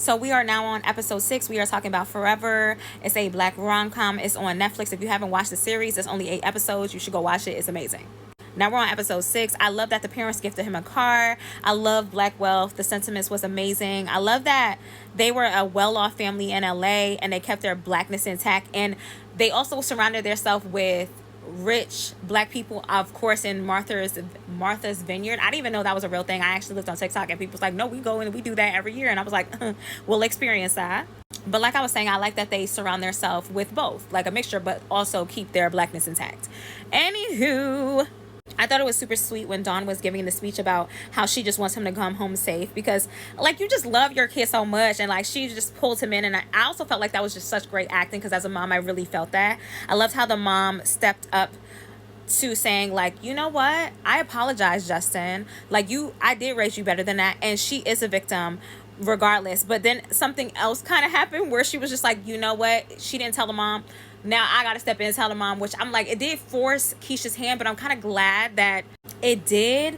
So we are now on episode 6. We are talking about Forever. It's a black rom-com. It's on Netflix. If you haven't watched the series, it's only 8 episodes. You should go watch it. It's amazing. Now we're on episode 6. I love that the parents gifted him a car. I love black wealth. The sentiments was amazing. I love that they were a well-off family in LA and they kept their blackness intact. And they also surrounded themselves with rich black people, of course, in Martha's Vineyard. I didn't even know that was a real thing. I actually looked on TikTok and people was like, no, we go and we do that every year. And I was like, we'll experience that. But like I was saying, I like that they surround themselves with both, like a mixture, but also keep their blackness intact. Anywho, I thought it was super sweet when Dawn was giving the speech about how she just wants him to come home safe because, like, you just love your kid so much, and like she just pulled him in. And I also felt like that was just such great acting because as a mom, I really felt that. I loved how the mom stepped up to saying, like, you know what, I apologize, Justin. Like, I did raise you better than that, and she is a victim regardless. But then something else kind of happened where she was just like, you know what, she didn't tell the mom. Now I gotta step in and tell the mom, which I'm like, it did force Keisha's hand, but I'm kind of glad that it did.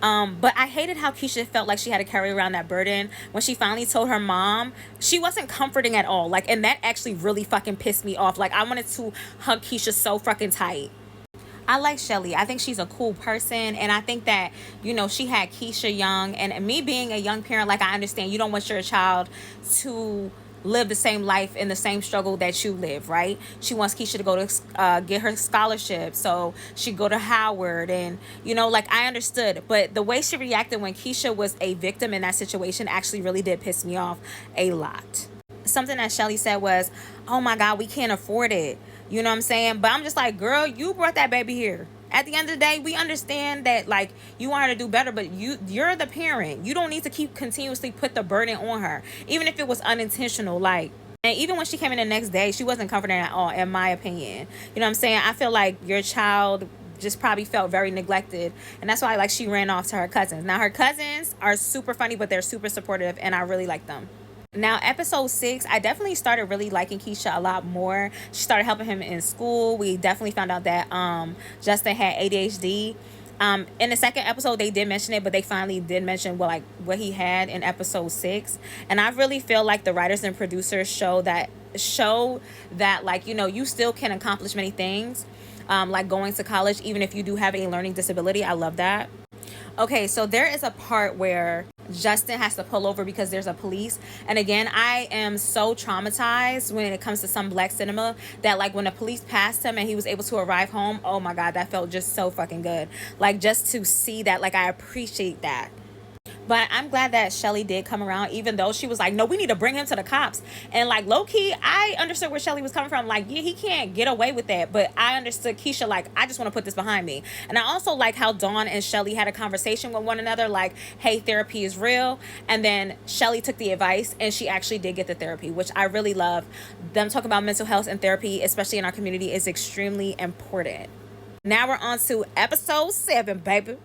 But I hated how Keisha felt like she had to carry around that burden. When she finally told her mom, she wasn't comforting at all. Like, and that actually really fucking pissed me off. Like, I wanted to hug Keisha so fucking tight. I like Shelly. I think she's a cool person. And I think that, you know, she had Keisha young. And me being a young parent, like, I understand you don't want your child to live the same life and the same struggle that you live, right? She wants Keisha to go to get her scholarship so she go to Howard. And, you know, like, I understood. But the way she reacted when Keisha was a victim in that situation actually really did piss me off a lot. Something that Shelly said was, oh my God, we can't afford it. You know what I'm saying? But I'm just like, girl, you brought that baby here. At the end of the day, we understand that, like, you want her to do better, but you're the parent. You don't need to keep continuously put the burden on her, even if it was unintentional. Like, and even when she came in the next day, she wasn't comforting at all, in my opinion. You know what I'm saying? I feel like your child just probably felt very neglected, and that's why, like, she ran off to her cousins. Now, her cousins are super funny, but they're super supportive, and I really like them. Now, episode 6, I definitely started really liking Keisha a lot more. She started helping him in school. We definitely found out that Justin had ADHD. In the second episode, they did mention it, but they finally did mention what he had in episode 6. And I really feel like the writers and producers show that like, you know, you still can accomplish many things, like going to college, even if you do have a learning disability. I love that. Okay, so there is a part where Justin has to pull over because there's a police. And again, I am so traumatized when it comes to some black cinema that, like, when the police passed him and he was able to arrive home, oh my God, that felt just so fucking good. Like, just to see that, like, I appreciate that. But I'm glad that Shelly did come around, even though she was like, no, we need to bring him to the cops. And, like, low-key, I understood where Shelly was coming from. Like, yeah, he can't get away with that. But I understood Keisha, like, I just want to put this behind me. And I also like how Dawn and Shelly had a conversation with one another, like, hey, therapy is real. And then Shelly took the advice, and she actually did get the therapy, which I really love. Them talking about mental health and therapy, especially in our community, is extremely important. Now we're on to episode 7, baby.